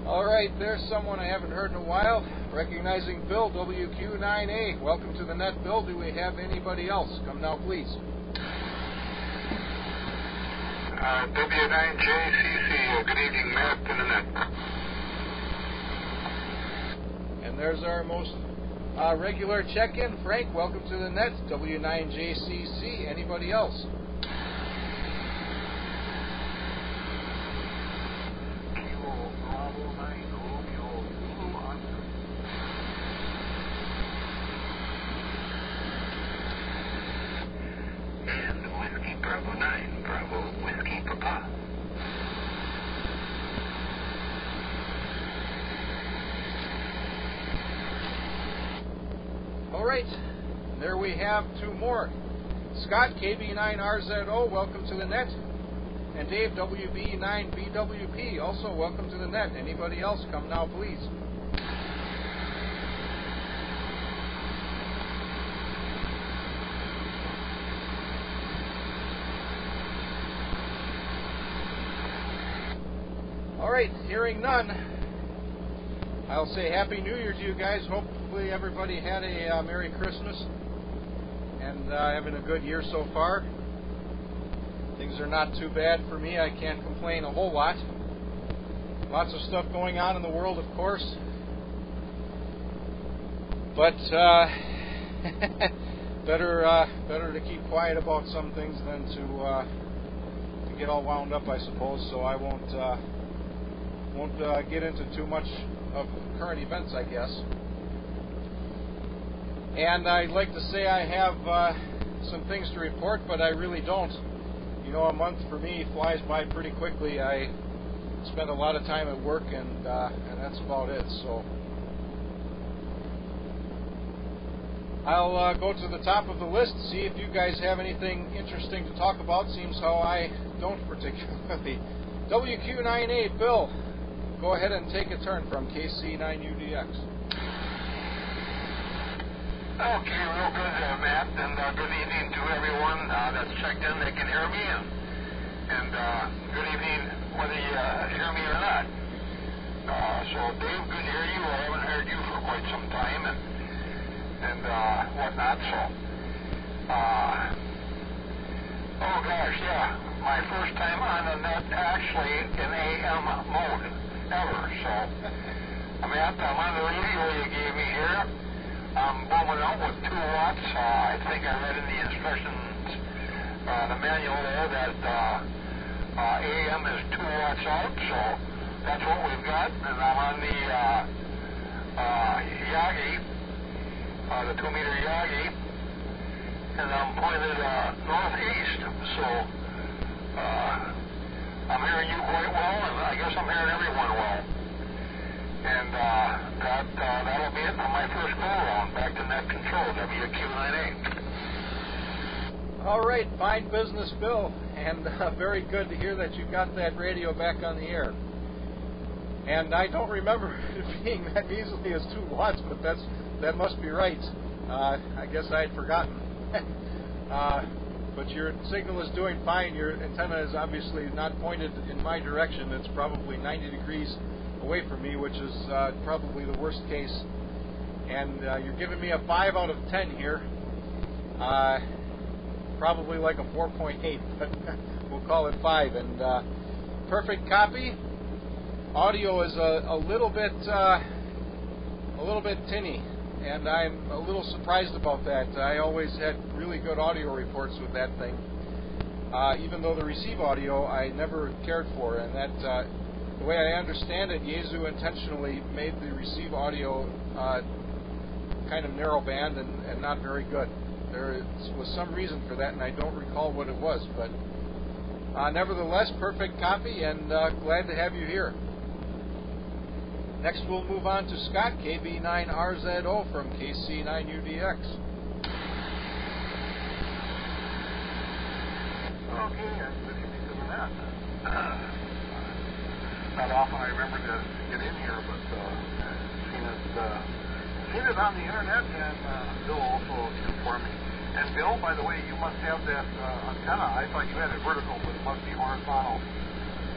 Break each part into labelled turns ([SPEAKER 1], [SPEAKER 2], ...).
[SPEAKER 1] All right, there's someone I haven't heard in a while. Recognizing Bill, WQ9A. Welcome to the net, Bill. Do we have anybody else? Come now, please.
[SPEAKER 2] W9JCC. Good evening, Matt, to the net.
[SPEAKER 1] And there's our most regular check-in, Frank. Welcome to the net, W9JCC. Anybody else? All right, there we have two more. Scott, KB9RZO, welcome to the net. And Dave, WB9BWP, also welcome to the net. Anybody else, come now, please. All right, hearing none, I'll say Happy New Year to you guys. Hopefully everybody had a Merry Christmas and having a good year so far. Things are not too bad for me. I can't complain a whole lot. Lots of stuff going on in the world, of course. But better to keep quiet about some things than to get all wound up, I suppose. So I won't get into too much of current events, I guess. And I'd like to say I have some things to report, but I really don't. You know, a month for me flies by pretty quickly. I spend a lot of time at work, and that's about it. So I'll go to the top of the list, see if you guys have anything interesting to talk about. Seems how I don't particularly. WQ9A, Bill, go ahead and take a turn from KC9UDX.
[SPEAKER 2] Okay, real good, Matt, and good evening to everyone that's checked in. They can hear me, and good evening whether you hear me or not. So, Dave, good to hear you. I haven't heard you for quite some time, and whatnot. So, oh gosh, yeah, my first time on the net actually in AM mode ever. So, Matt, I'm on the radio you gave me here. I'm blowing out with 2 watts. I think I read in the instructions, the manual there, that AM is 2 watts out, so that's what we've got. And I'm on the Yagi, the 2-meter Yagi, and I'm pointed northeast. So I'm hearing you quite well, and I guess I'm hearing everyone well. And that'll be it for my first go-around. Back to net control, WQ9A.
[SPEAKER 1] All right, fine business, Bill, and very good to hear that you got that radio back on the air. And I don't remember it being that measly as 2 watts, but that must be right. I guess I had forgotten. But your signal is doing fine. Your antenna is obviously not pointed in my direction. It's probably 90 degrees away from me, which is probably the worst case. And you're giving me a 5 out of 10 here. Probably like a 4.8, but we'll call it 5. And perfect copy. Audio is a little bit tinny, and I'm a little surprised about that. I always had really good audio reports with that thing. Even though the receive audio I never cared for, and that the way I understand it, Yaesu intentionally made the receive audio kind of narrow band and not very good. There was some reason for that, and I don't recall what it was, but nevertheless, perfect copy, and glad to have you here. Next, we'll move on to Scott, KB9RZO from KC9UDX.
[SPEAKER 2] Okay, good evening to the net. Not often I remember to get in here, but seen it on the internet, and Bill also informed me And Bill, by the way, you must have that antenna. I thought you had it vertical, but it must be horizontal.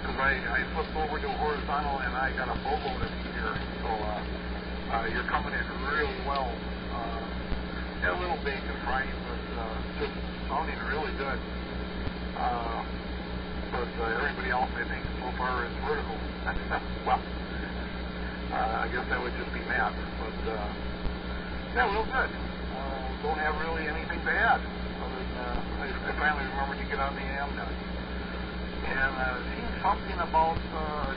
[SPEAKER 2] Because I flipped over to horizontal and I got a boatload of heat here. So you're coming in really well. A little bake and frying, but just sounding really good. But everybody else, I think, so far is vertical. Well, I guess that would just be math. But yeah, real good. Don't have really anything to add. Other than I finally remembered to get on the AM net. And seen something about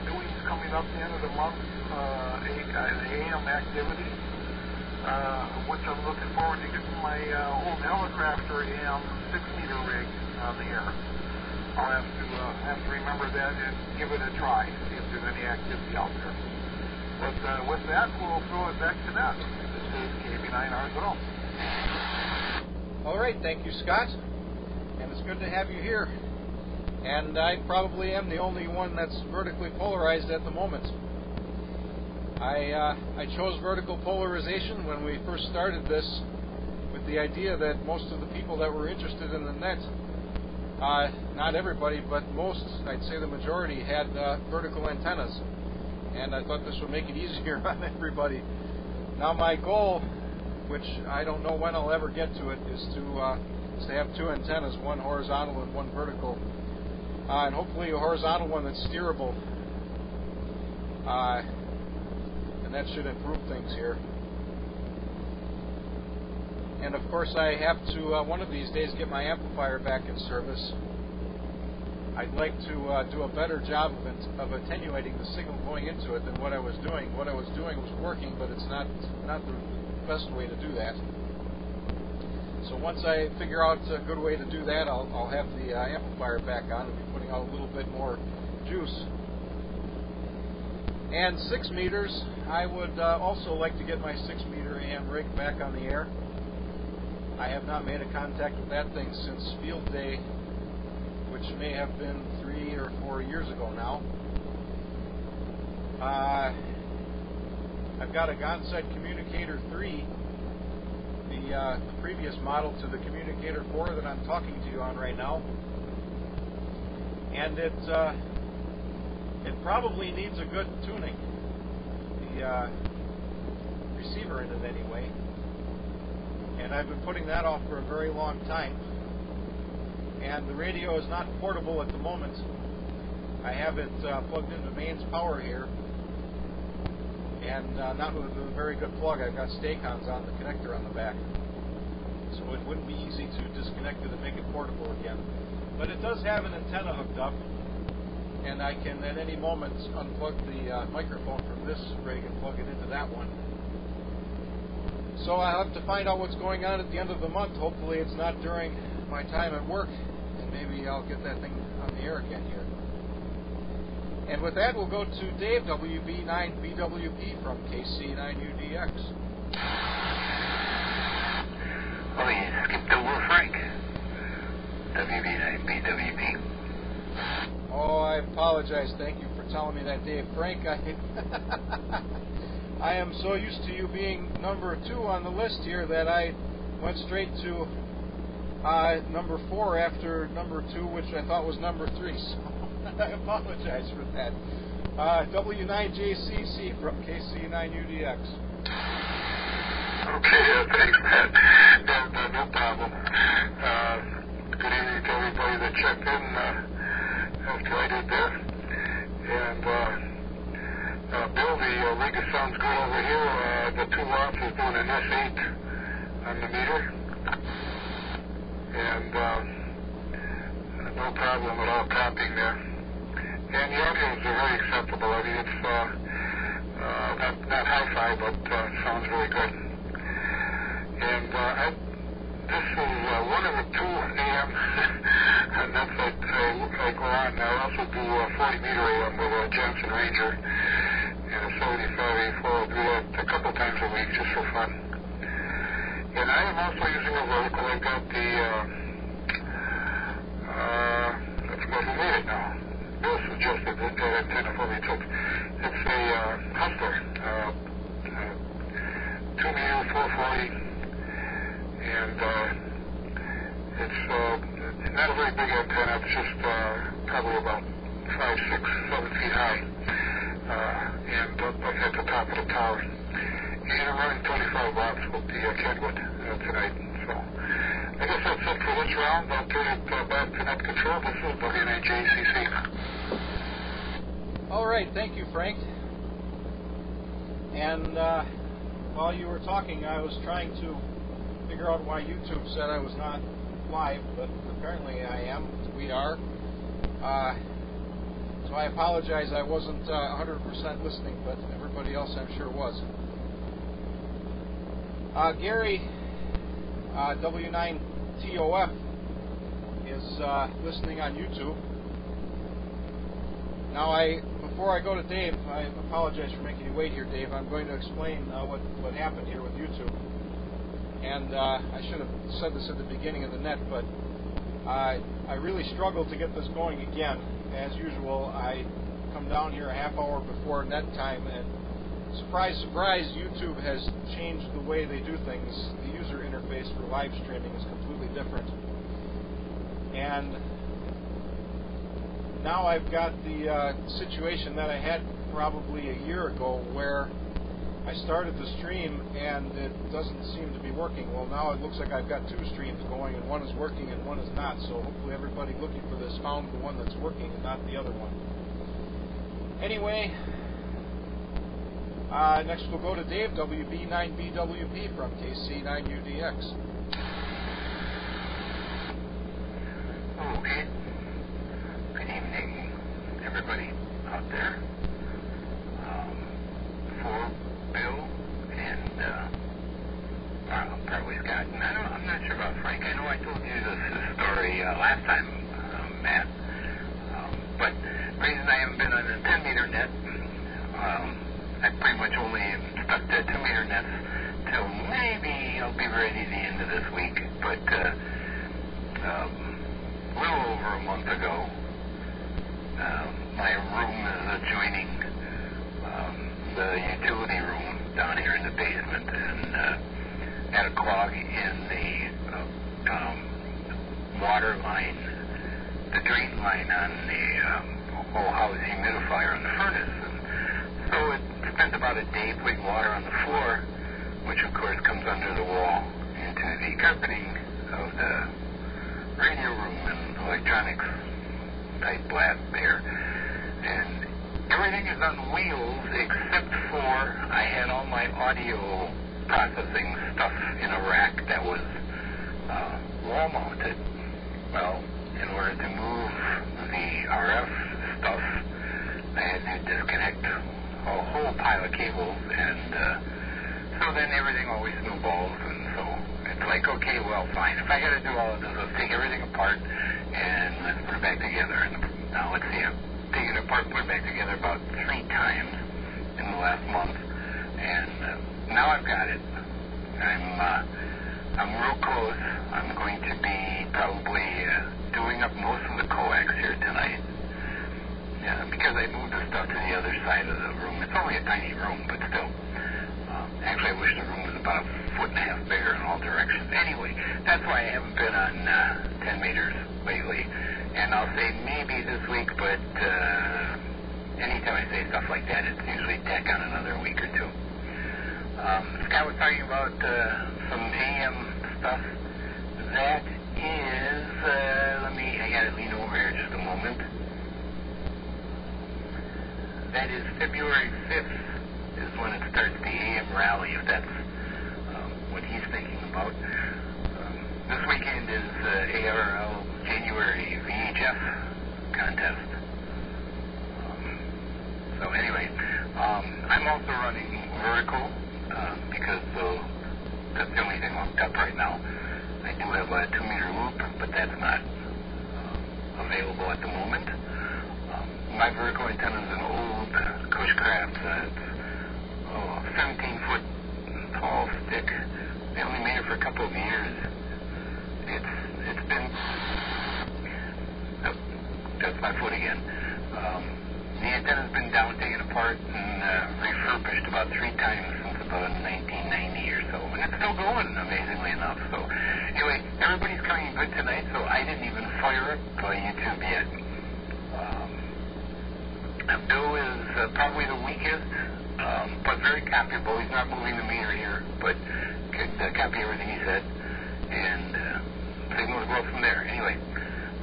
[SPEAKER 2] doing coming up the end of the month, an AM activity, which I'm looking forward to getting my old Helicrafter AM 6-meter rig on the air. I'll have to remember that and give it a try, see if there's any activity out there. But with that, we'll throw it back to Ned. This is KB9RZO.
[SPEAKER 1] All right, thank you, Scott. And it's good to have you here. And I probably am the only one that's vertically polarized at the moment. I chose vertical polarization when we first started this with the idea that most of the people that were interested in the net, not everybody, but most, I'd say the majority, had vertical antennas. And I thought this would make it easier on everybody. Now my goal, which I don't know when I'll ever get to it, is to have two antennas, one horizontal and one vertical. And hopefully a horizontal one that's steerable. And that should improve things here. And of course I have to, one of these days, get my amplifier back in service. I'd like to do a better job of attenuating the signal going into it than what I was doing. What I was doing was working, but it's not the best way to do that. So once I figure out a good way to do that, I'll have the amplifier back on and be putting out a little bit more juice. And 6 meters, I would also like to get my 6-meter AM rig back on the air. I have not made a contact with that thing since field day, which may have been 3 or 4 years ago now. I've got a Onsite Communicator 3, the previous model to the Communicator 4 that I'm talking to you on right now, and it probably needs a good tuning. The receiver in it anyway, and I've been putting that off for a very long time. And the radio is not portable at the moment. I have it plugged into mains power here, and not with a very good plug. I've got Stacons on the connector on the back, so it wouldn't be easy to disconnect it and make it portable again. But it does have an antenna hooked up, and I can at any moment unplug the microphone from this rig and plug it into that one. So I'll have to find out what's going on at the end of the month. Hopefully it's not during my time at work, and maybe I'll get that thing on the air again here. And with that, we'll go to Dave, WB9BWP from KC9UDX.
[SPEAKER 2] Oh, you skipped over Frank. WB9BWP.
[SPEAKER 1] Oh, I apologize. Thank you for telling me that, Dave. Frank, I am so used to you being number 2 on the list here that I went straight to number 4 after number 2, which I thought was number 3. So I apologize for that. W9JCC from KC9UDX.
[SPEAKER 2] Okay, thanks, Matt. No problem. Good evening to everybody that checked in after I did that. And Bill, the rig sounds good over here. The 2 watts is doing an S8 on the meter. And no problem at all copying there. And the audio is very acceptable. I mean, it's not hi-fi, but sounds really good. And this is one of the 2 AM nets I go on. I also do 40-meter AM with a Johnson Ranger and a 75A4. I'll do that a couple times a week just for fun. And I am also using a vertical. I've got the, I forgot who made it now. Bill suggested that antenna for me. It's a Hustler, 2-meter 440, and It's not a very big antenna. It's just probably about 5, 6, 7 feet high, and up at the top of the tower. And I'm running 25 watts with the Kenwood tonight. So I guess that's it for this round. I'll turn it back to net control. This is WNAJCC.
[SPEAKER 1] All right, thank you, Frank. And while you were talking, I was trying to figure out why YouTube said I was not live, but apparently I am. We are. So I apologize. I wasn't 100% listening, but everybody else I'm sure was. Gary, W9TOF, is listening on YouTube. Now, before I go to Dave, I apologize for making you wait here, Dave. I'm going to explain what happened here with YouTube. And I should have said this at the beginning of the net, but I really struggled to get this going again. As usual, I come down here a half hour before net time, and surprise, surprise, YouTube has changed the way they do things. The user interface for live streaming is completely different. And now I've got the situation that I had probably a year ago, where I started the stream and it doesn't seem to be working. Well, now it looks like I've got 2 streams going, and one is working and one is not. So hopefully everybody looking for this found the one that's working and not the other one. Anyway, next we'll go to Dave, WB9BWP from KC9UDX.
[SPEAKER 2] Okay. Good evening, everybody out there. For Bill and probably Scott. And I'm not sure about Frank. I know I told you this story last time, Matt. But the reason I haven't been on a 10-meter net, I pretty much only stuck to 2-meter nets till maybe I'll be ready the end of this week. But a little over a month ago, my room is adjoining the utility room down here in the basement, and had a clog in the water line, the drain line on the whole house humidifier on the furnace. And so it spent about a day putting water on the floor, which of course comes under the wall into the carpeting of the radio room and electronics type blast there. And everything is on wheels except for I had all my audio processing stuff in a rack that was wall mounted. Well, in order to move the RF stuff, I had to disconnect a whole pile of cables, and so then everything always snowballs, and so it's like, okay, well, fine. If I got to do all of this, let's take everything apart and let's put it back together. And now let's see, I've taken it apart and put it back together about 3 times in the last month, and now I've got it. I'm real close. I'm going to be probably doing up most of the coax here tonight. Yeah, because I moved the stuff to the other side of the room. It's only a tiny room, but still. Actually, I wish the room was about 1.5 foot bigger in all directions. Anyway, that's why I haven't been on 10 meters lately. And I'll say maybe this week, but anytime I say stuff like that, it's usually tack on another week or 2. Scott was talking about some AM stuff. That is, I got to lean over here just a moment. That is February 5th is when it starts the AM rally, if that's what he's thinking about. This weekend is ARL January VHF contest. So anyway, I'm also running vertical because that's the only thing hooked up right now. I do have a 2-meter loop, but that's not available at the moment. My vertical antenna is an old Cushcraft. It's 17-foot tall stick. They only made it for a couple of years. It's been... Oh, that's my foot again. The antenna's been down, taken apart, and refurbished about 3 times since about 1990 or so, and it's still going, amazingly enough. So anyway, everybody's coming good tonight, so I didn't even fire it on YouTube yet. Bill is probably the weakest, but very copyable. He's not moving the meter here, but could copy everything he said, and signal to go from there. Anyway,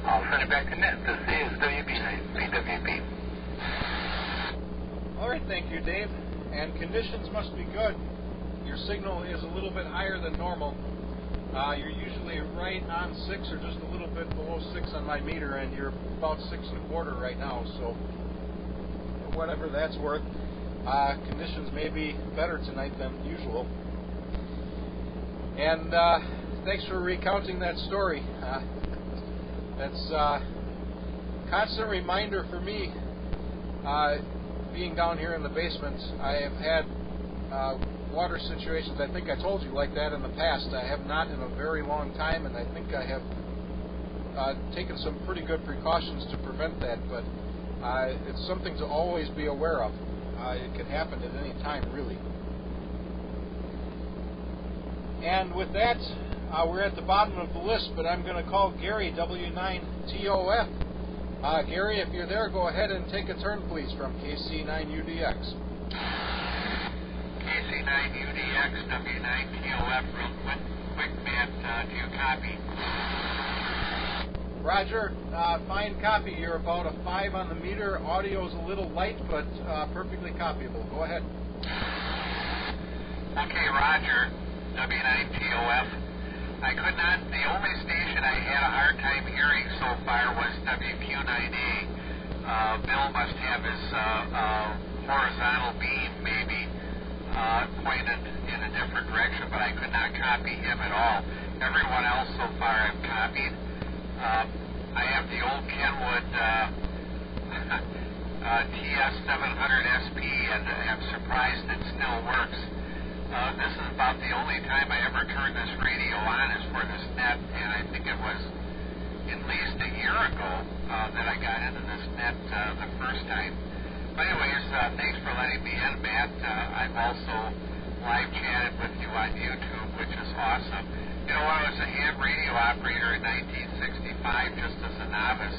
[SPEAKER 2] I'll send it back to net. This is WB9PWB.
[SPEAKER 1] All right, thank you, Dave. And conditions must be good. Your signal is a little bit higher than normal. You're usually right on 6 or just a little bit below 6 on my meter, and you're about 6 1/4 right now. So whatever that's worth, conditions may be better tonight than usual. And thanks for recounting that story. That's a constant reminder for me. Being down here in the basement, I have had water situations, I think I told you, like that in the past. I have not in a very long time, and I think I have taken some pretty good precautions to prevent that, but it's something to always be aware of. It can happen at any time, really. And with that, we're at the bottom of the list, but I'm going to call Gary, W9TOF. Gary, if you're there, go ahead and take a turn, please, from KC9UDX.
[SPEAKER 2] KC9UDX, W9TOF, real quick, Matt, do you copy?
[SPEAKER 1] Roger, fine copy. You're about a 5 on the meter. Audio's a little light, but perfectly copyable. Go ahead.
[SPEAKER 2] Okay, Roger, W9TOF. I could not, the only station I had a hard time hearing so far was WQ9A. Bill must have his horizontal beam maybe pointed in a different direction, but I could not copy him at all. Everyone else so far I've copied. I have the old Kenwood TS700SP, and I'm surprised it still works. This is about the only time I ever turned this radio on is for this net, and I think it was at least a year ago that I got into this net the first time. But anyways, thanks for letting me in, Matt. I've also live chatted with you on YouTube, which is awesome. You know, when I was a ham radio operator in 1965, just as a novice,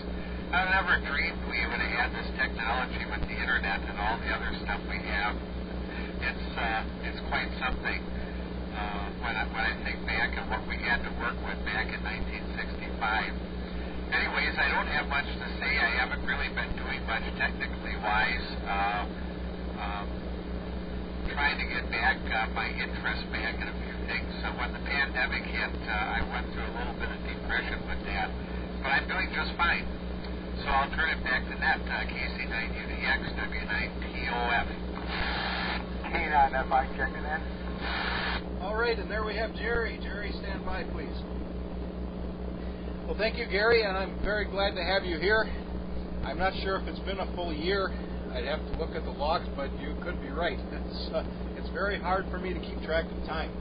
[SPEAKER 2] I never dreamed we would have had this technology with the internet and all the other stuff we have. It's quite something when I think back on what we had to work with back in 1965. Anyways, I don't have much to say. I haven't really been doing much technically wise. Trying to get back my interest back in a few things. So when the pandemic hit, I went through a little bit of depression with that. But I'm doing just fine. So I'll turn it back to net, KC9UDX, W9TOF. K9FI checking in.
[SPEAKER 1] All right, and there we have Jerry. Jerry, stand by, please. Well, thank you, Gary, and I'm very glad to have you here. I'm not sure if it's been a full year. I'd have to look at the logs, but you could be right. It's very hard for me to keep track of time.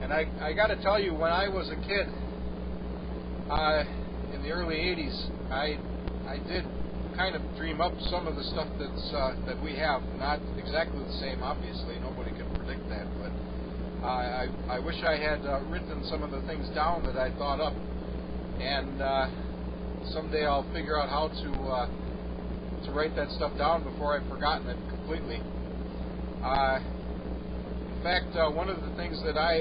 [SPEAKER 1] And I got to tell you, when I was a kid, in the early 80s, I did kind of dream up some of the stuff that we have. Not exactly the same, obviously. Nobody can predict that. But I wish I had written some of the things down that I thought up. And someday I'll figure out how to write that stuff down before I've forgotten it completely. In fact, one of the things that I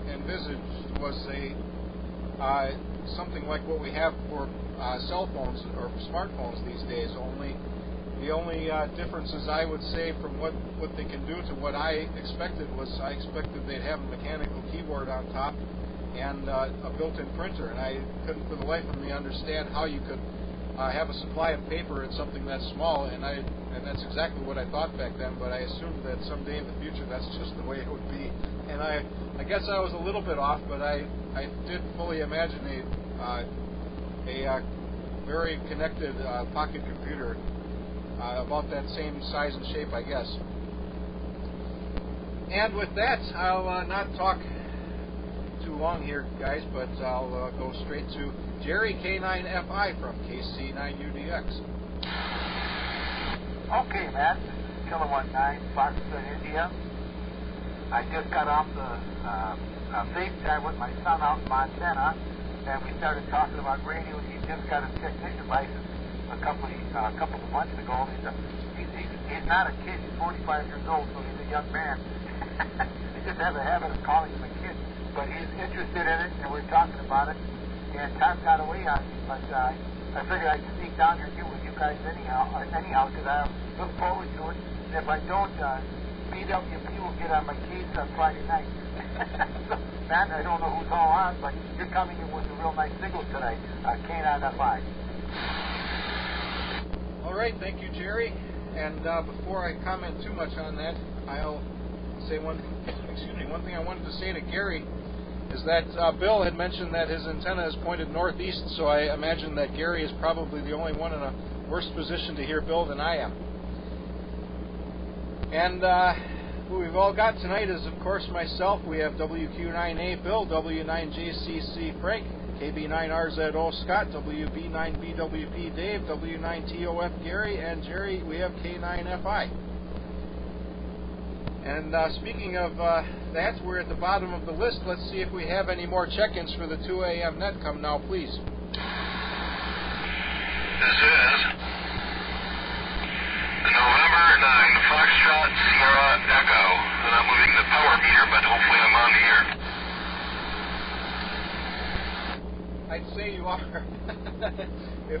[SPEAKER 1] envisaged was something like what we have for cell phones or smartphones these days. The only differences I would say from what they can do to what I expected was I expected they'd have a mechanical keyboard on top and a built-in printer, and I couldn't for the life of me understand how you could have a supply of paper in something that small, and that's exactly what I thought back then, but I assumed that someday in the future that's just the way it would be. And I guess I was a little bit off, but I did fully imagine a very connected pocket computer about that same size and shape, I guess. And with that, I'll not talk too long here, guys, but I'll go straight to Jerry K9FI from KC9UDX.
[SPEAKER 2] Okay, Matt. Kilo 19, Fox India. I just got off the FaceTime with my son out in Montana, and we started talking about radio. He just got his technician license a couple of months ago. He's not a kid. He's 45 years old, so he's a young man. I just have a habit of calling him a kid, but he's interested in it, and we're talking about it. And time got away on me, but I figured I'd sneak down here and get with you guys anyhow, because I look forward to it. And if I don't, BWP will get on my case on Friday night. So, Matt, I don't know who's all on, but you're coming in with a real nice signal tonight. K9FI.
[SPEAKER 1] All right, thank you, Jerry. And before I comment too much on that, I'll say one thing I wanted to say to Gary is that Bill had mentioned that his antenna is pointed northeast, so I imagine that Gary is probably the only one in a worse position to hear Bill than I am. And who we've all got tonight is, of course, myself. We have WQ9A Bill, W9JCC Frank, KB9RZO Scott, WB9BWP Dave, W9TOF Gary, and Jerry, we have K9FI. And speaking of that, we're at the bottom of the list. Let's see if we have any more check-ins for the 2 a.m. net. Come now, please.
[SPEAKER 3] This is the November 9 Foxtrot Sierra Echo. I'm not moving the power meter, but hopefully I'm on the air.
[SPEAKER 1] I'd say you are. If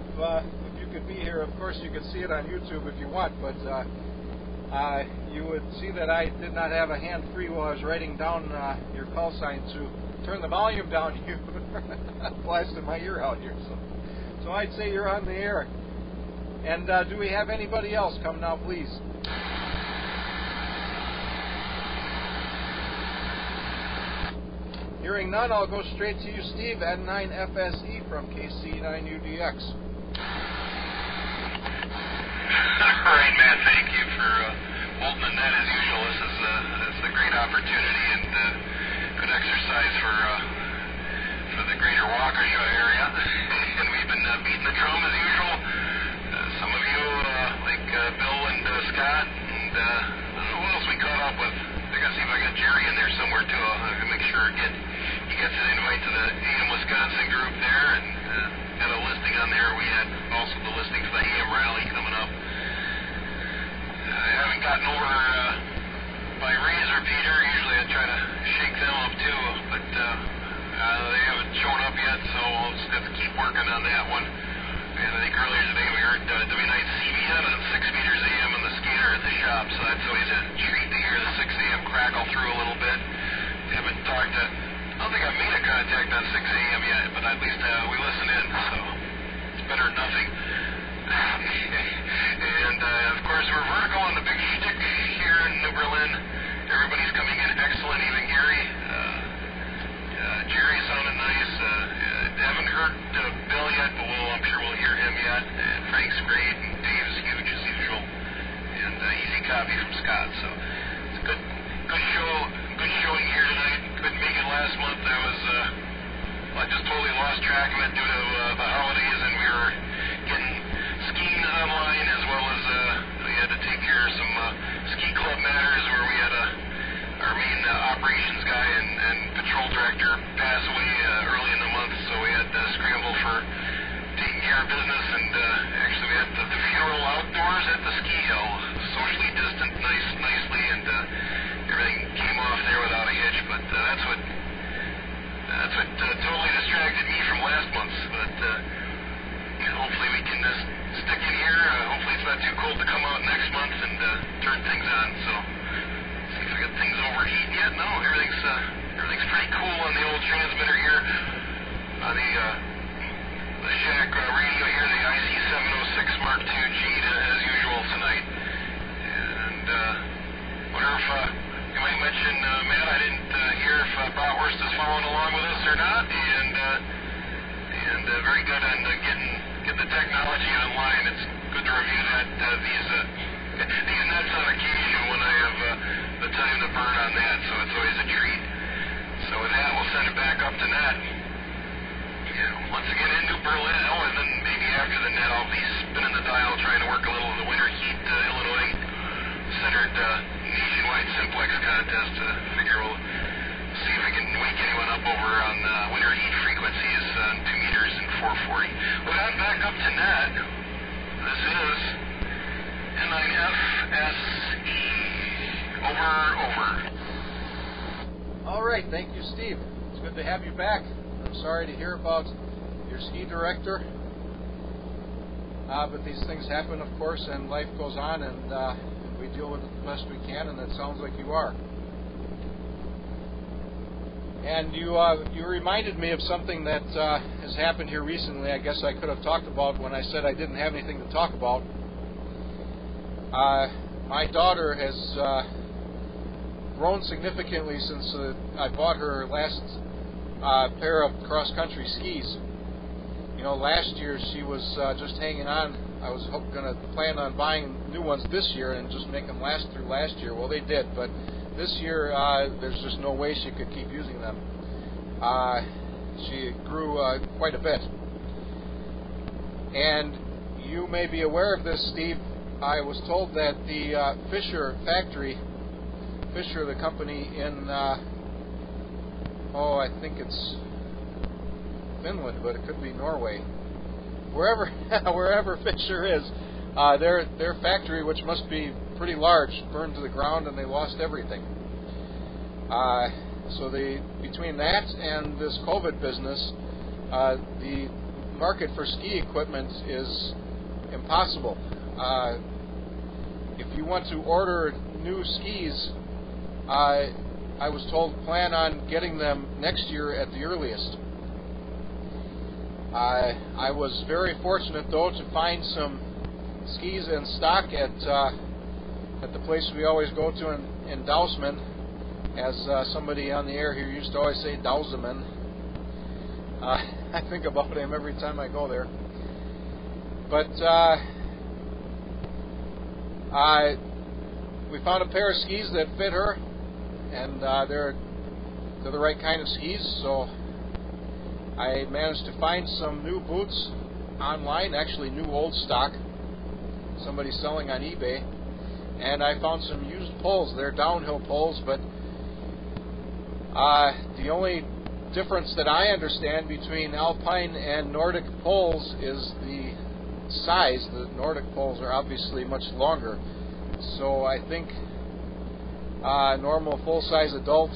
[SPEAKER 1] you could be here, of course you could see it on YouTube if you want, but you would see that I did not have a hand free while I was writing down your call sign to turn the volume down. You blasted my ear out here. So I'd say you're on the air. And do we have anybody else? Come now, please. Hearing none, I'll go straight to you, Steve, N9FSE from KC9UDX.
[SPEAKER 3] All right, Matt, thank you for holding the net as usual. This is a great opportunity and good exercise for the greater Waukesha area. And we've been beating the drum as usual. Some of you, like Bill and Scott, and I don't know who else we caught up with. I gotta see if I got Jerry in there somewhere too. I'll make sure he gets an invite to the AM Wisconsin group there, and had a listing on there. We had also the listing for the AM rally coming up. I haven't gotten over by Razor Peter. Usually I try to shake them up too, but they haven't shown up yet, so I'll just have to keep working on that one. And I think earlier today we heard W9CBN on 6 meters AM on the skater at the shop, so that's always a treat to hear the 6 AM crackle through a little bit. Haven't talked to, I don't think I've made a contact on 6 AM yet, but at least we listen in, so it's better than nothing. And of course we're vertical on the big shtick here in New Berlin. Everybody's coming in excellent, even Gary. Jerry sounded nice. Haven't heard Bill yet, but I'm sure we'll hear him yet. And Frank's great, and Dave's huge as usual. And easy copy from Scott. So it's a good show, good showing here tonight. Couldn't make it last month. I just totally lost track of it due to the holidays, and we were getting skiing online as well as we had to take care of some ski club matters where we had our main operations guy and patrol director pass away early in the month, so we had to scramble for taking care of business, and actually we had the funeral outdoors at the ski hill, socially distant nicely, and everything came off there without a hitch, but that's what totally distracted me from last month's, but hopefully we can stick in here. Hopefully it's not too cold to come out next month and turn things on, so see if I got things overheating yet. No, everything's pretty cool on the old transmitter here on the shack radio here, the IC706 Mark II G as usual tonight. And wonder if you might mention, Matt, I didn't hear if Bratwurst is following along with us or not, and very good on getting the technology online. It's good to review these nets on occasion when I have the time to burn on that, so it's always a treat. So with that, we'll send it back up to net. Once again in New Berlin, and then maybe after the net I'll be spinning the dial trying to work a little of the winter heat Illinois centered nationwide simplex contest to figure can wake anyone up over on the winter heat frequencies, 2 meters and 440. Well, I'm back up to net. This is N9FSE. Over.
[SPEAKER 1] All right, thank you, Steve. It's good to have you back. I'm sorry to hear about your ski director, but these things happen, of course, and life goes on, and we deal with it the best we can, and it sounds like you are. And you reminded me of something that has happened here recently. I guess I could have talked about when I said I didn't have anything to talk about. My daughter has grown significantly since I bought her last pair of cross-country skis. You know, last year she was just hanging on. I was going to plan on buying new ones this year and just make them last through last year. Well, they did, but this year there's just no way she could keep using them. She grew quite a bit. And you may be aware of this, Steve. I was told that the Fisher factory, Fisher, the company in, I think it's Finland, but it could be Norway. Wherever Fisher is, their factory, which must be pretty large, burned to the ground and they lost everything. So between that and this COVID business, the market for ski equipment is impossible. If you want to order new skis, I was told plan on getting them next year at the earliest. I was very fortunate, though, to find some skis in stock at the place we always go to in Dousman. As somebody on the air here used to always say, Douseman. I think about him every time I go there. But we found a pair of skis that fit her, and they're the right kind of skis. So I managed to find some new boots online, actually new old stock, somebody selling on eBay, and I found some used poles. They're downhill poles, but the only difference that I understand between alpine and Nordic poles is the size. The Nordic poles are obviously much longer, so I think normal full-size adult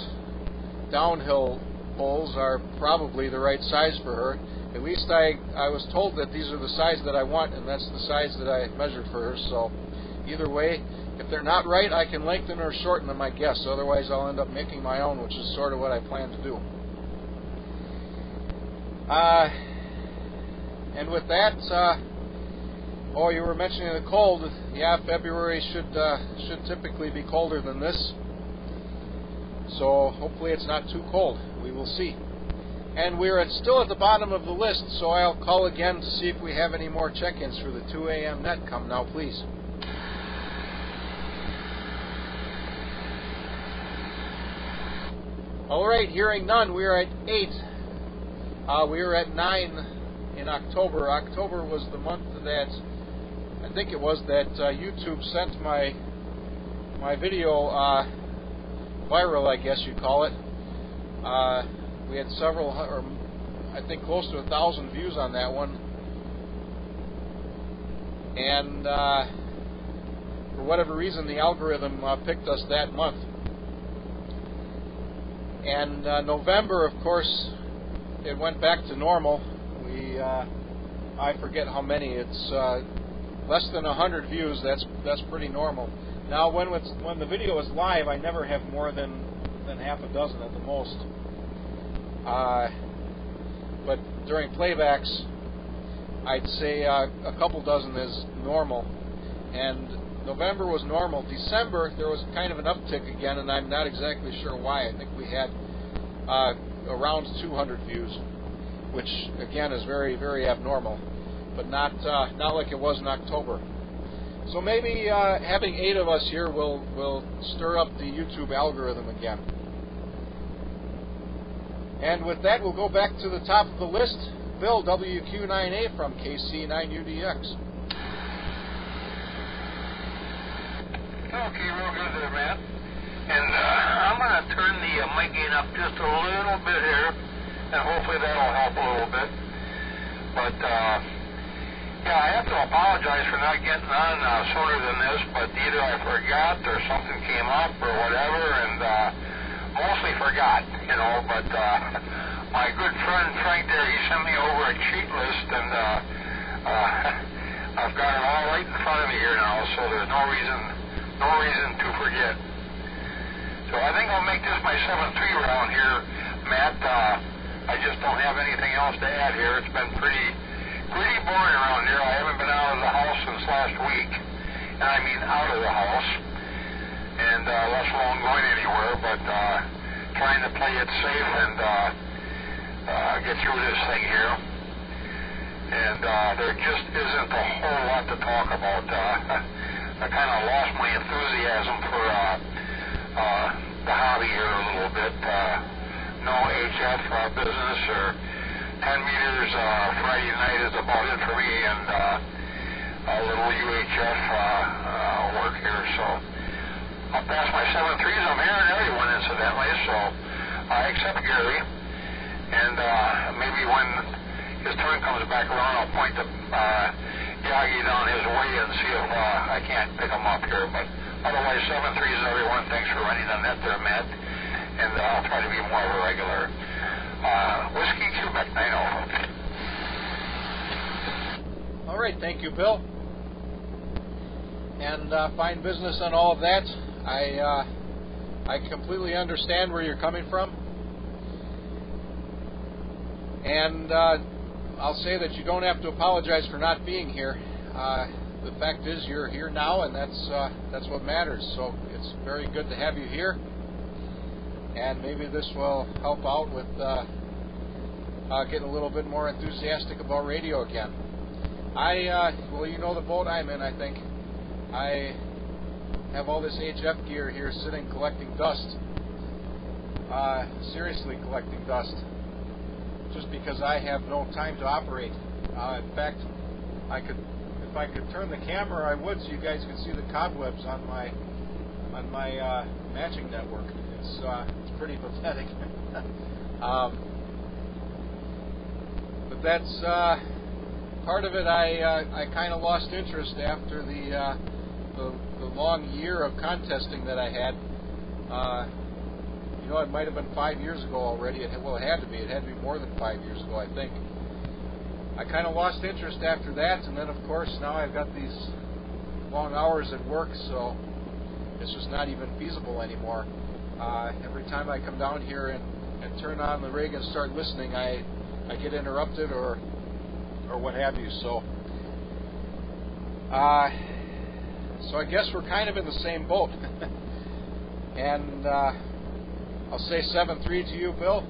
[SPEAKER 1] downhill poles are probably the right size for her. At least I was told that these are the size that I want, and that's the size that I measured for her. So either way, if they're not right, I can lengthen or shorten them, I guess. Otherwise, I'll end up making my own, which is sort of what I plan to do. And with that, you were mentioning the cold. Yeah, February should typically be colder than this. So hopefully it's not too cold. We will see. And we're still at the bottom of the list, so I'll call again to see if we have any more check-ins for the 2 a.m. net. Come now, please. All right, hearing none, we are at 8. We were at 9 in October. October was the month that, I think it was, that YouTube sent my video viral, I guess you call it. We had several, or I think close to 1,000 views on that one. And for whatever reason, the algorithm picked us that month. And November, of course, it went back to normal. I forget how many. It's less than 100 views. That's pretty normal. Now, when the video is live, I never have more than half a dozen at the most. But during playbacks, I'd say a couple dozen is normal. And November was normal. December, there was kind of an uptick again, and I'm not exactly sure why. I think we had around 200 views, which again is very, very abnormal, but not like it was in October. So maybe having 8 of us here will stir up the YouTube algorithm again. And with that, we'll go back to the top of the list. Bill, WQ9A from KC9UDX.
[SPEAKER 2] Okay, real good there, Matt. And I'm going to turn the mic gain up just a little bit here, and hopefully that'll help a little bit. But, yeah, I have to apologize for not getting on sooner than this, but either I forgot or something came up or whatever, and mostly forgot, you know, but my good friend Frank there, he sent me over a cheat list, and I've got it all right in front of me here now, so there's no reason to forget. So I think I'll make this my 7-3 round here, Matt. I just don't have anything else to add here. It's been pretty boring around here. I haven't been out of the house since last week, and I mean out of the house, and less alone going anywhere, but trying to play it safe and get through this thing here. And there just isn't a whole lot to talk about. I kind of lost my enthusiasm for the hobby here a little bit. No HF business or 10 meters Friday night is about it for me, and a little UHF work here. So I'll pass my 7-3s. I'm hearing everyone, incidentally, so I accept Gary. And maybe when his turn comes back around, I'll point the Yagi down his way and see if I can't pick him up here. But otherwise, 7-3s, everyone. Thanks for running the net there, Matt. And I'll try to be more of a regular. Whiskey Quebec 90.
[SPEAKER 1] All right, thank you, Bill. And fine business on all of that. I completely understand where you're coming from. And I'll say that you don't have to apologize for not being here. The fact is you're here now, and that's what matters. So it's very good to have you here. And maybe this will help out with getting a little bit more enthusiastic about radio again. Well, you know the boat I'm in, I think. I have all this HF gear here sitting collecting dust. Seriously collecting dust. Just because I have no time to operate. In fact, if I could turn the camera, I would, so you guys could see the cobwebs on my matching network. It's pretty pathetic. But that's part of it. I kind of lost interest after the long year of contesting that I had. You know, it might have been 5 years ago already. It had to be. It had to be more than 5 years ago, I think. I kind of lost interest after that, and then, of course, now I've got these long hours at work, so it's just not even feasible anymore. Every time I come down here and turn on the rig and start listening, I get interrupted or what have you. So I guess we're kind of in the same boat. And I'll say 7-3 to you, Bill.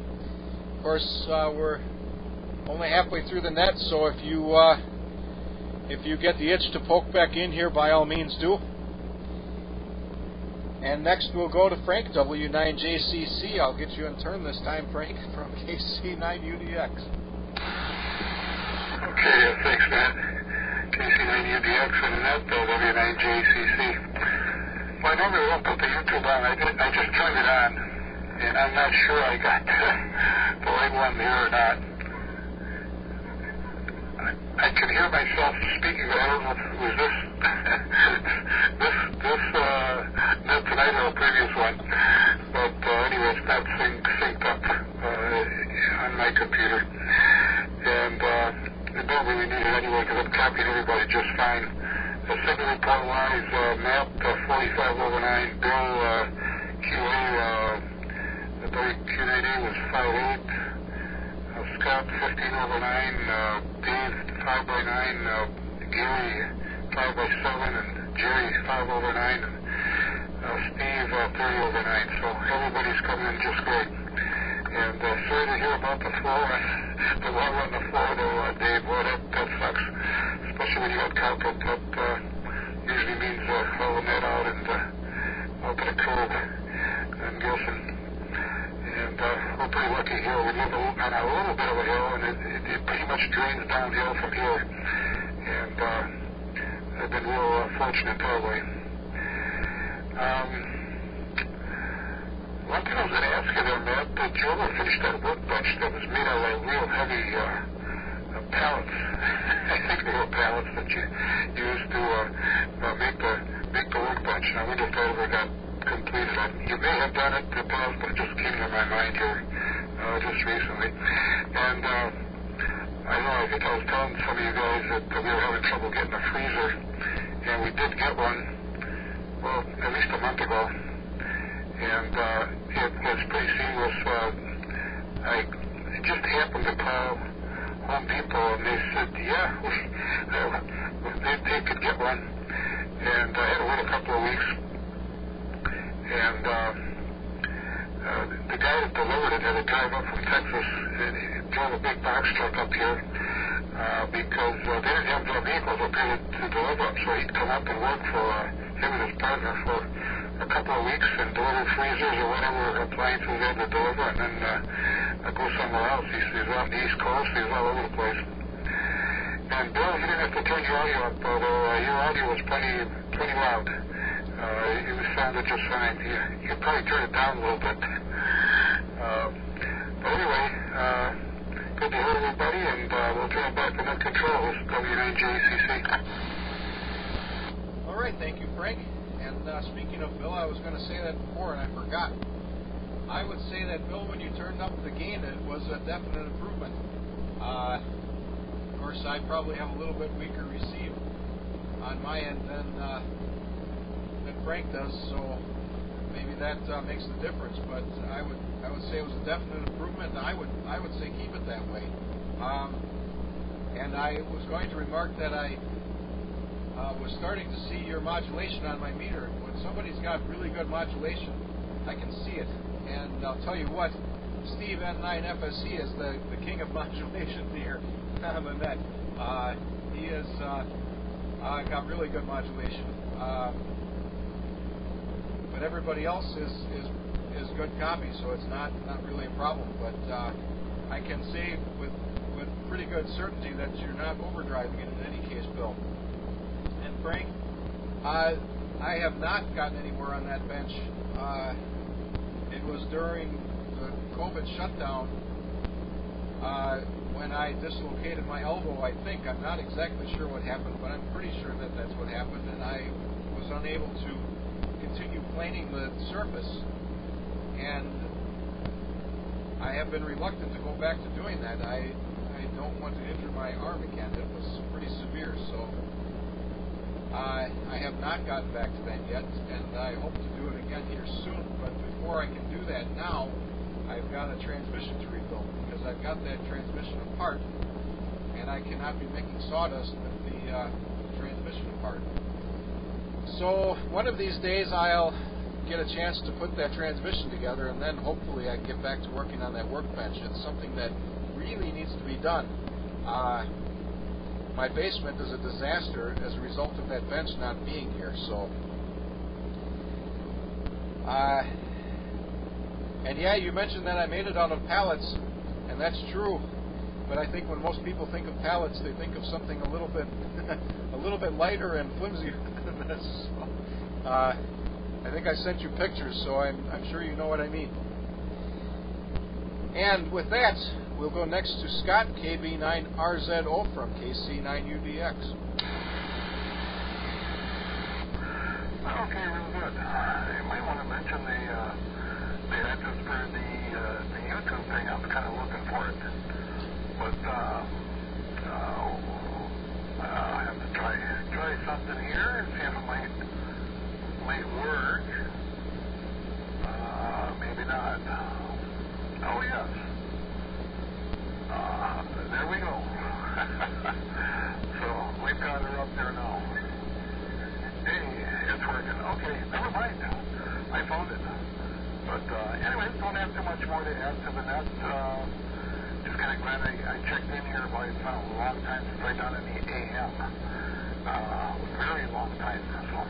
[SPEAKER 1] Of course, we're only halfway through the net, so if you get the itch to poke back in here, by all means do. And next we'll go to Frank, W9JCC. I'll get you in turn this time, Frank, from KC9UDX.
[SPEAKER 4] Okay, thanks, Matt. KC9UDX and net, W9JCC. Well, I normally won't put the YouTube on. I just turned it on, and I'm not sure I got the right one here or not. I can hear myself speaking, but I don't know if it was this not tonight or a previous one. But anyway, it's not synced up on my computer. And I don't really need it anyway because I'm copying everybody just fine. The signal report wise, Matt 45/9, Bill QA, the WQ9A was 5/8. Scott 15/9, Dave 5/9, Gary 5/7, and Jerry 5/9, and Steve 30/9. So everybody's coming in just great. And sorry to hear about the floor, the water on the floor, though, Dave. Well, that sucks, especially when you got carpet. That usually means haul the net out and out to the curb and Gilson. And we're pretty lucky here. We live on a little bit of a hill, and it pretty much drains downhill from here. And I've been real fortunate that way. one thing I was going to ask you there, Matt, did you ever finish that workbench that was made out of real heavy pallets? I think they were pallets that you used to make the workbench. And I wonder if that ever got completed. You may have done it in the past, but it just came to my mind here just recently. And I know, I think I was telling some of you guys that we were having trouble getting a freezer, and we did get one, well, at least a month ago. And it was pretty seamless. I just happened to call Home Depot, and they said, yeah, they could get one. And I had to wait a couple of weeks. And the guy that delivered it had to drive up from Texas, and he drove a big box truck up here because they didn't have their vehicles up here to deliver them. So he'd come up and work for him and his partner for a couple of weeks and deliver freezers or whatever appliances they had to deliver, and then go somewhere else. He was out on the East Coast. He was all over the place. And Bill, you didn't have to turn your audio up, although your audio was plenty loud. It sounded just fine. You could probably turn it down a little bit. But anyway, good to hear everybody, and we'll turn it back to net control. This is W9JCC.
[SPEAKER 1] All right, thank you, Frank. And speaking of Bill, I was going to say that before, and I forgot. I would say that, Bill, when you turned up the gain, it was a definite improvement. Of course, I probably have a little bit weaker receive on my end than Frank does, so maybe that makes the difference. But I would say it was a definite improvement, and I would say keep it that way. And I was going to remark that I was starting to see your modulation on my meter. When somebody's got really good modulation, I can see it. And I'll tell you what, Steve N9FSC is the king of modulation here on the net. He has got really good modulation. But everybody else is good copy, so it's not really a problem. But I can say with pretty good certainty that you're not overdriving it in any case, Bill. And Frank, I have not gotten anywhere on that bench. It was during the COVID shutdown when I dislocated my elbow, I think. I'm not exactly sure what happened, but I'm pretty sure that that's what happened, and I was unable to continue planing the surface, and I have been reluctant to go back to doing that. I don't want to injure my arm again. It was pretty severe, so I have not gotten back to that yet, and I hope to do it again here soon. But before I can do that now, I've got a transmission to rebuild, because I've got that transmission apart, and I cannot be making sawdust with the transmission apart. So one of these days I'll get a chance to put that transmission together, and then hopefully I can get back to working on that workbench. It's something that really needs to be done. My basement is a disaster as a result of that bench not being here. So, and yeah, you mentioned that I made it out of pallets, and that's true. But I think when most people think of pallets, they think of something a little bit lighter and flimsier than this. I think I sent you pictures, so I'm sure you know what I mean. And with that, we'll go next to Scott, KB9RZO from KC9UDX.
[SPEAKER 2] Okay, real good. You might want to mention the address for the YouTube thing. I was kind of looking for it, but I have to try something here and see if it might work. Maybe not. Oh yes. There we go. So we've got her up there now. Hey, it's working. Okay, never mind. I found it. But anyway, don't have too much more to add to the net. Just kind of glad I checked in here. But it's been a long time since I've done any AM. Very long time. So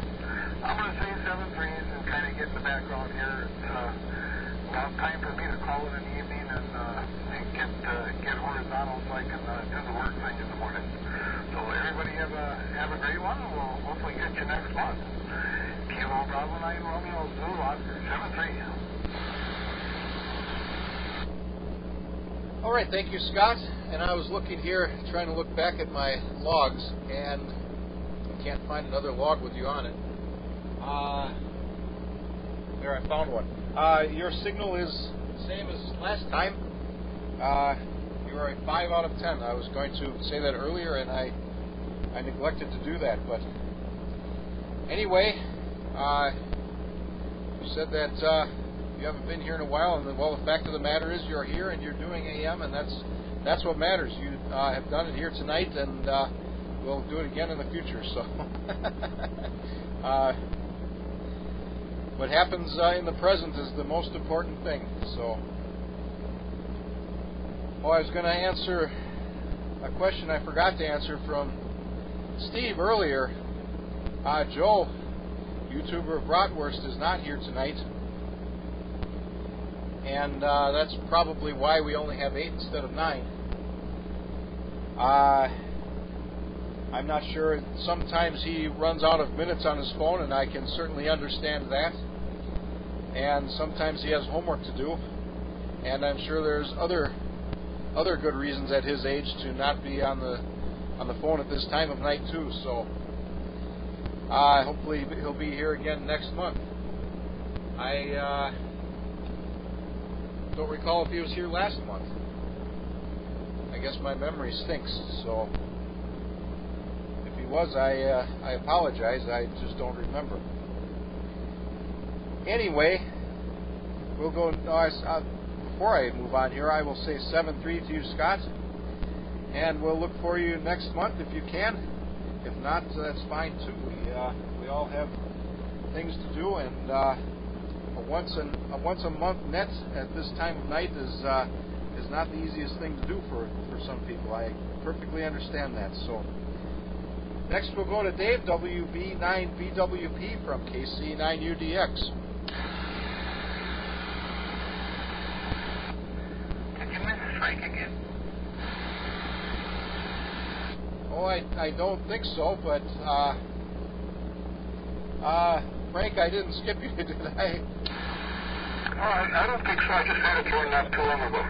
[SPEAKER 2] I'm going to say 7-3 and kind of get in the background here. It's about time for me to call it an evening and get horizontal so I can do the work thing in the morning. So everybody have a great one, and we'll hopefully get you next month. Kilo Bravo 9 Romeo Zulu Oscar 7-3.
[SPEAKER 1] All right, thank you, Scott. And I was looking here, trying to look back at my logs, and I can't find another log with you on it. There, I found one. Your signal is the same as last time. You are a 5 out of 10. I was going to say that earlier, and I neglected to do that. But anyway, you said that you haven't been here in a while, and well, the fact of the matter is you're here and you're doing AM, and that's what matters. You have done it here tonight, and we'll do it again in the future. So what happens in the present is the most important thing. So, I was going to answer a question I forgot to answer from Steve earlier. Joe, YouTuber of Bratwurst, is not here tonight, and that's probably why we only have 8 instead of 9. I'm not sure. Sometimes he runs out of minutes on his phone, and I can certainly understand that. And sometimes he has homework to do, and I'm sure there's other good reasons at his age to not be on the phone at this time of night too. So hopefully he'll be here again next month. I don't recall if he was here last month. I guess my memory stinks. So if he was, I apologize. I just don't remember. Anyway, we'll go. Before I move on here, I will say 7-3 to you, Scott, and we'll look for you next month if you can. If not, that's fine too. We all have things to do, and a once a month net at this time of night is not the easiest thing to do for some people. I perfectly understand that. So next we'll go to Dave, WB9BWP from KC9UDX.
[SPEAKER 2] Frank again?
[SPEAKER 1] Oh, I don't think so, but Frank, I didn't skip you, did I?
[SPEAKER 4] I don't think so. I just had it joined not too long ago.